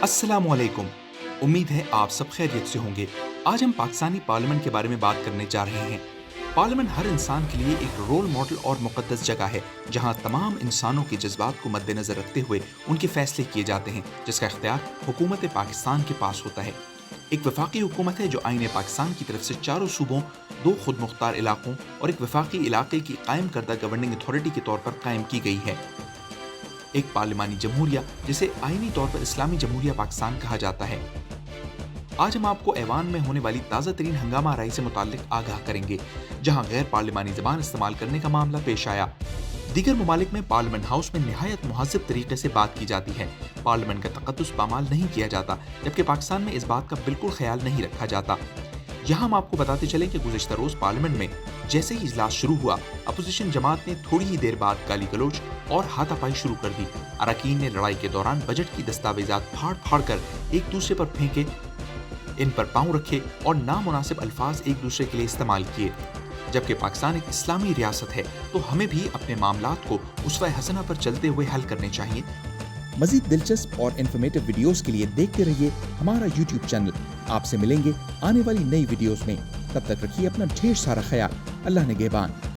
अस्सलाम वालेकुम। उम्मीद है आप सब खैरियत से होंगे। आज हम पाकिस्तानी पार्लियामेंट के बारे में बात करने जा रहे हैं। पार्लियामेंट हर इंसान के लिए एक रोल मॉडल और मुक़द्दस जगह है, जहां तमाम इंसानों के जज्बात को मद्देनज़र रखते हुए उनके फैसले किए जाते हैं, जिसका इख्तियार हुकूमत पाकिस्तान के पास होता है। एक वफाकी हुकूमत है जो आईन पाकिस्तान की तरफ से चारों सूबों, 2 खुद मुख्तार इलाकों और एक वफाकी इलाके की कायम करदा गवर्निंग अथॉरिटी के तौर पर कायम की गई है। एक पार्लिमानी जमहूरिया, जिसे आईनी तौर पर इस्लामी जमहूरिया पाकिस्तान कहा जाता है। आज हम आपको ऐवान में होने वाली ताज़ा तरीन हंगामा आराई से मुताल्लिक आगाह करेंगे, जहां गैर पार्लिमानी ज़बान इस्तेमाल करने का मामला पेश आया। दीगर ममालिक में पार्लियामेंट हाउस में निहायत मुहज़्ज़ब तरीके से बात की जाती है। पार्लियामेंट का तक़द्दुस पामाल नहीं किया जाता, जबकि पाकिस्तान में इस बात का बिल्कुल ख्याल नहीं रखा जाता। यहाँ हम आपको बताते चलें कि गुज़िश्ता रोज़ पार्लियामेंट में जैसे ही इजलास शुरू हुआ, अपोजिशन जमात ने थोड़ी ही देर बाद गाली गलोच और हाथापाई शुरू कर दी। अरकान ने लड़ाई के दौरान बजट की दस्तावेजात फाड़ फाड़ कर एक दूसरे पर फेंके, इन पर पांव रखे और नामुनासिब अल्फाज एक दूसरे के लिए इस्तेमाल किए। जबकि पाकिस्तान एक इस्लामी रियासत है, तो हमें भी अपने मामलात को उसवा हसना पर चलते हुए हल करने चाहिए। मजीद दिलचस्प और इन्फॉर्मेटिव वीडियोस के लिए देखते रहिए हमारा YouTube चैनल। आपसे मिलेंगे आने वाली नई वीडियोस में। तब तक रखिए अपना ढेर सारा ख्याल। अल्लाह निगहबान।